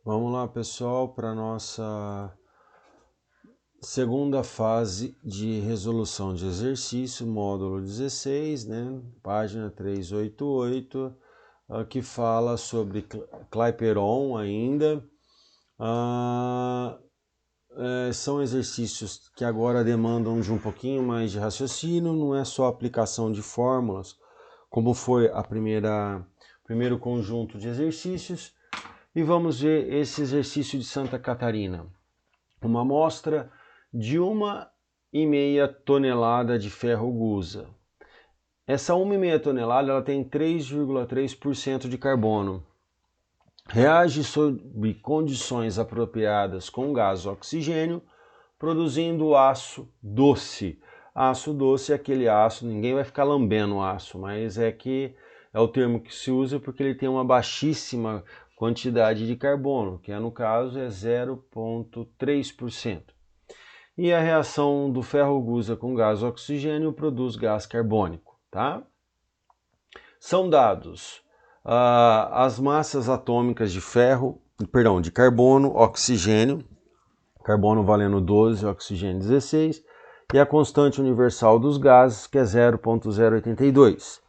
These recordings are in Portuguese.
Vamos lá, pessoal, para a nossa segunda fase de resolução de exercício, módulo 16, né? Página 388, que fala sobre Clapeyron ainda. São exercícios que agora demandam de um pouquinho mais de raciocínio, não é só aplicação de fórmulas, como foi primeiro conjunto de exercícios. E vamos ver esse exercício de Santa Catarina. Uma amostra de 1,5 tonelada de ferro gusa. Essa 1,5 tonelada ela tem 3,3% de carbono. Reage sob condições apropriadas com gás oxigênio, produzindo aço doce. Aço doce é aquele aço, ninguém vai ficar lambendo o aço, mas é o termo que se usa porque ele tem uma baixíssima quantidade de carbono, que no caso é 0,3%. E a reação do ferro gusa com gás oxigênio produz gás carbônico, tá? São dados as massas atômicas de carbono, oxigênio, carbono valendo 12, oxigênio 16, e a constante universal dos gases, que é 0,082.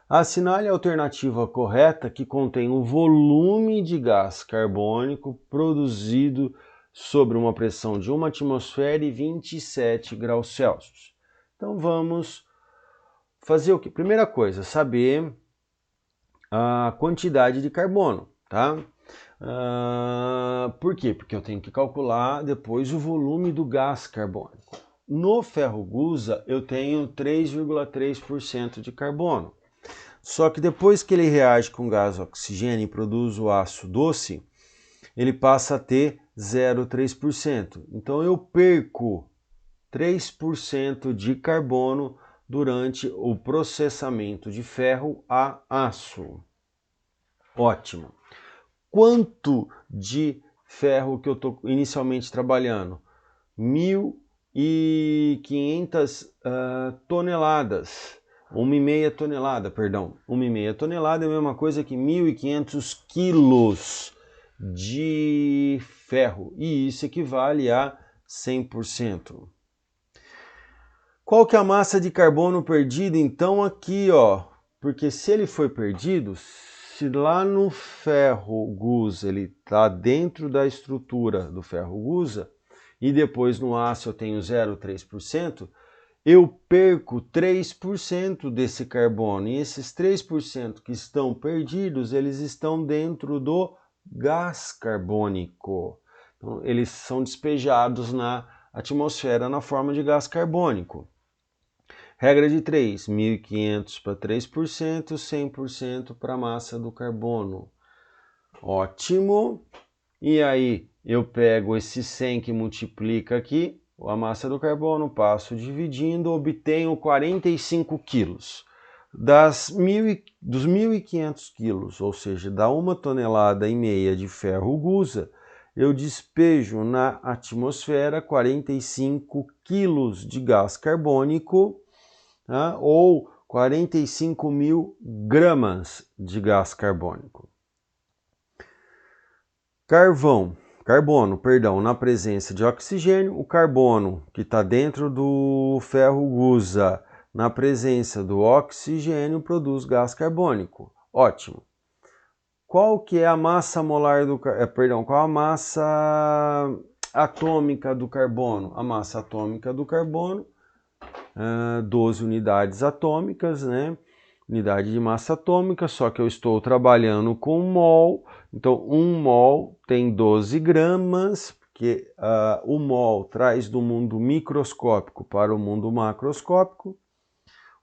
Assinale a alternativa correta que contém o volume de gás carbônico produzido sobre uma pressão de 1 atmosfera e 27 graus Celsius. Então vamos fazer o que? Primeira coisa, saber a quantidade de carbono, tá? Por quê? Porque eu tenho que calcular depois o volume do gás carbônico. No ferro gusa eu tenho 3,3% de carbono. Só que depois que ele reage com gás oxigênio e produz o aço doce, ele passa a ter 0,3%. Então eu perco 3% de carbono durante o processamento de ferro a aço. Ótimo. Quanto de ferro que eu estou inicialmente trabalhando? 1.500 toneladas. 1,5 tonelada, perdão. 1,5 tonelada é a mesma coisa que 1.500 quilos de ferro. E isso equivale a 100%. Qual que é a massa de carbono perdida? Então aqui, ó, porque se ele foi perdido, se lá no ferro gusa ele está dentro da estrutura do ferro gusa e depois no aço eu tenho 0,3%, eu perco 3% desse carbono. E esses 3% que estão perdidos, eles estão dentro do gás carbônico. Então, eles são despejados na atmosfera na forma de gás carbônico. Regra de 3, 1.500 para 3%, 100% para a massa do carbono. Ótimo! E aí eu pego esse 100 que multiplica aqui, a massa do carbono, passo dividindo, obtenho 45 quilos. Dos 1.500 quilos, ou seja, da 1,5 tonelada de ferro gusa, eu despejo na atmosfera 45 quilos de gás carbônico, ou 45.000 gramas de gás carbônico. Carbono, na presença de oxigênio, o carbono que está dentro do ferro gusa, na presença do oxigênio, produz gás carbônico. Ótimo. Qual que é a massa molar qual a massa atômica do carbono? A massa atômica do carbono 12 unidades atômicas, né? Unidade de massa atômica, só que eu estou trabalhando com mol, então 1 mol tem 12 gramas, porque o mol traz do mundo microscópico para o mundo macroscópico.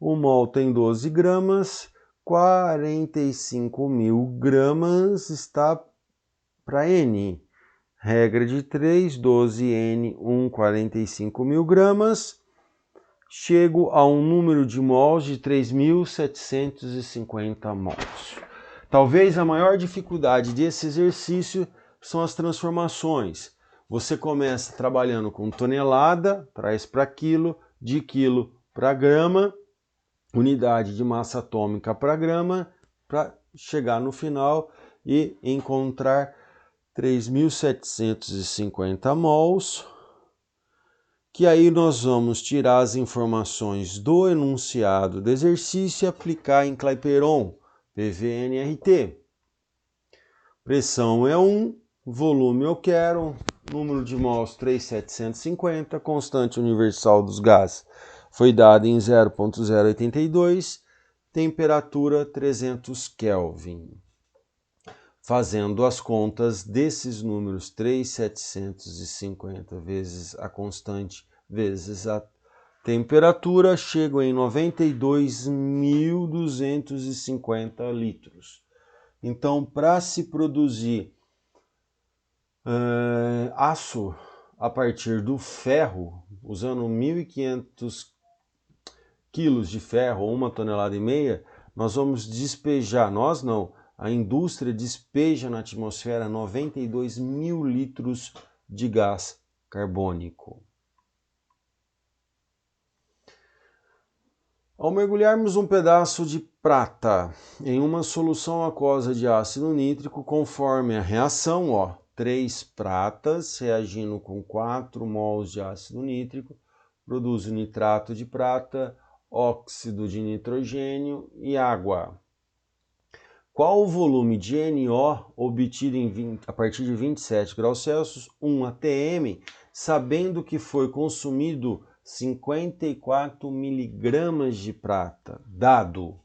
1 mol tem 12 gramas, 45.000 gramas está para N. Regra de 3, 12N, 45.000 gramas. Chego a um número de mols de 3.750 mols. Talvez a maior dificuldade desse exercício são as transformações. Você começa trabalhando com tonelada, traz para quilo, de quilo para grama, unidade de massa atômica para grama, para chegar no final e encontrar 3.750 mols, que aí nós vamos tirar as informações do enunciado do exercício e aplicar em Clapeyron, PV-NRT. Pressão é 1, volume eu quero, número de mols 3.750, constante universal dos gases foi dada em 0.082, temperatura 300 Kelvin. Fazendo as contas desses números, 3.750 vezes a constante vezes a temperatura, chego em 92.250 litros. Então, para se produzir aço a partir do ferro, usando 1.500 quilos de ferro ou 1,5 toneladas, nós vamos despejar, nós não, a indústria despeja na atmosfera 92 mil litros de gás carbônico. Ao mergulharmos um pedaço de prata em uma solução aquosa de ácido nítrico, conforme a reação, 3 pratas reagindo com 4 mols de ácido nítrico, produz o nitrato de prata, óxido de nitrogênio e água. Qual o volume de NO obtido a partir de 27 graus Celsius, 1 atm, sabendo que foi consumido 54 miligramas de prata, dado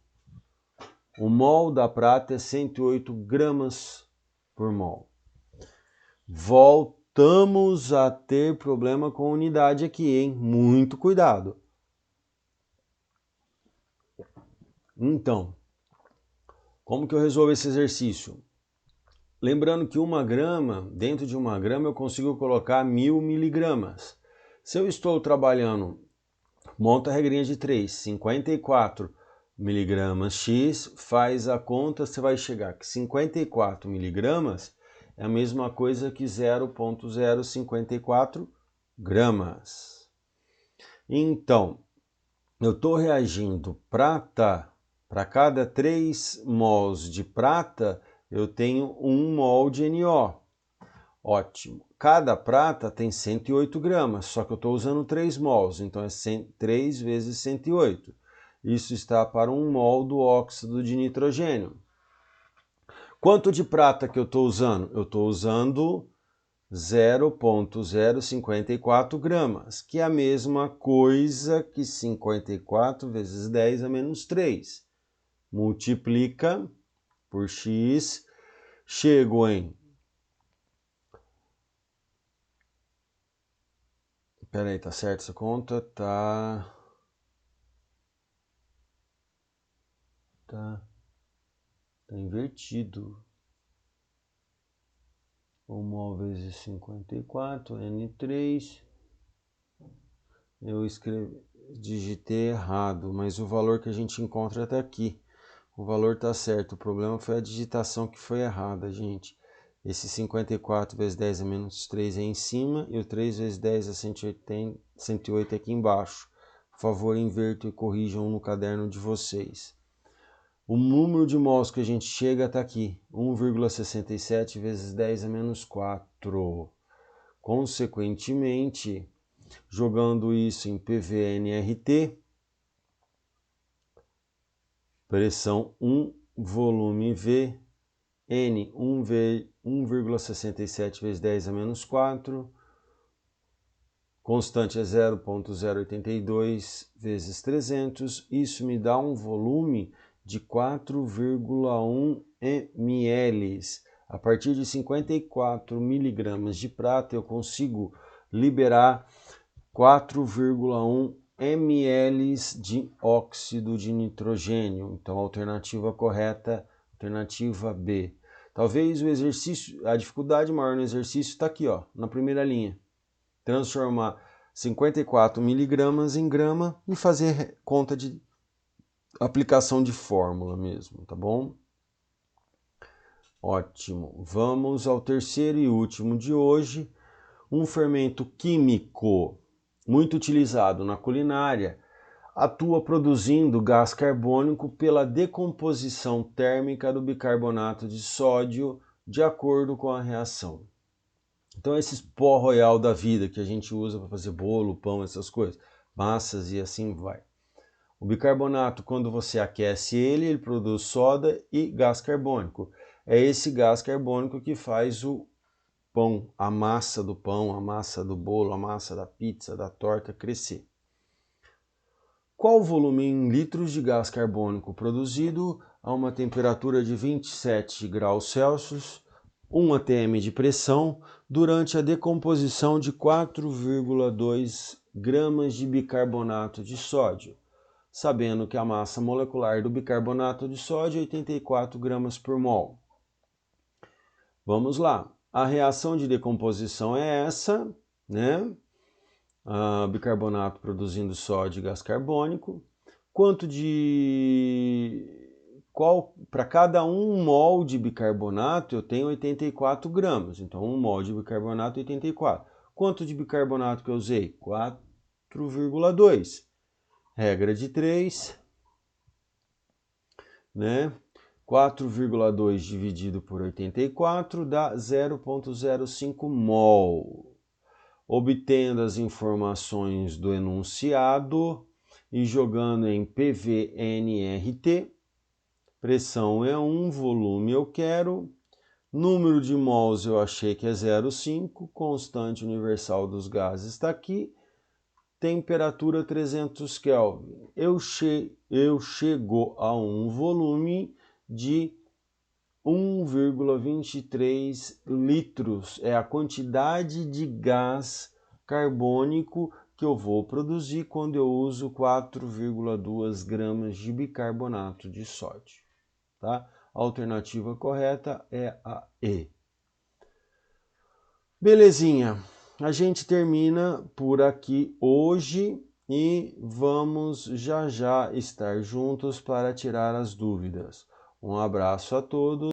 o mol da prata é 108 gramas por mol. Voltamos a ter problema com unidade aqui, hein? Muito cuidado. Então, como que eu resolvo esse exercício? Lembrando que 1 grama, dentro de 1 grama eu consigo colocar 1000 miligramas. Se eu estou trabalhando, monta a regrinha de 3, 54 miligramas X, faz a conta, você vai chegar que 54 miligramas é a mesma coisa que 0,054 gramas. Então, eu estou reagindo prata, para cada 3 mols de prata, eu tenho 1 mol de NO. Ótimo. Cada prata tem 108 gramas, só que eu estou usando 3 mols, então é 3 vezes 108. Isso está para 1 mol do óxido de nitrogênio. Quanto de prata que eu estou usando? Eu estou usando 0,054 gramas, que é a mesma coisa que 54 vezes 10 a menos 3. Multiplica por X, chego em... Peraí, tá certo essa conta? Tá invertido. 1 mol vezes 54, N3. Eu digitei errado, mas o valor que a gente encontra está aqui. O valor está certo, o problema foi a digitação que foi errada, gente. Esse 54 vezes 10 a menos 3 é em cima e o 3 vezes 10 a 108 é aqui embaixo. Por favor, invertam e corrijam no caderno de vocês. O número de mols que a gente chega está aqui, 1,67 vezes 10 a menos 4. Consequentemente, jogando isso em PV-NRT, pressão 1, volume V, N 1,67 vezes 10 a menos 4, constante é 0,082 vezes 300, isso me dá um volume de 4,1 ml. A partir de 54 miligramas de prata eu consigo liberar 4,1 ml de óxido de nitrogênio. Então a alternativa correta, alternativa B. Talvez o exercício, a dificuldade maior no exercício está aqui, na primeira linha. Transformar 54 miligramas em grama e fazer conta de aplicação de fórmula mesmo, tá bom? Ótimo. Vamos ao terceiro e último de hoje. Um fermento químico muito utilizado na culinária atua produzindo gás carbônico pela decomposição térmica do bicarbonato de sódio de acordo com a reação. Então esses pó royal da vida que a gente usa para fazer bolo, pão, essas coisas, massas e assim vai. O bicarbonato, quando você aquece ele produz soda e gás carbônico. É esse gás carbônico que faz o pão, a massa do pão, a massa do bolo, a massa da pizza, da torta crescer. Qual o volume em litros de gás carbônico produzido a uma temperatura de 27 graus Celsius, 1 atm de pressão, durante a decomposição de 4,2 gramas de bicarbonato de sódio, sabendo que a massa molecular do bicarbonato de sódio é 84 gramas por mol. Vamos lá, a reação de decomposição é essa, né? Bicarbonato produzindo sódio e gás carbônico. Para cada 1 mol de bicarbonato eu tenho 84 gramas, então 1 mol de bicarbonato 84. Quanto de bicarbonato que eu usei? 4,2. Regra de 3, né? 4,2 dividido por 84 dá 0,05 mol. Obtendo as informações do enunciado e jogando em PV-NRT, pressão é 1, volume eu quero, número de mols eu achei que é 0,5, constante universal dos gases está aqui, temperatura 300 Kelvin. Eu chego a um volume de 1,23 litros, é a quantidade de gás carbônico que eu vou produzir quando eu uso 4,2 gramas de bicarbonato de sódio. Tá? A alternativa correta é a E. Belezinha, a gente termina por aqui hoje e vamos já estar juntos para tirar as dúvidas. Um abraço a todos.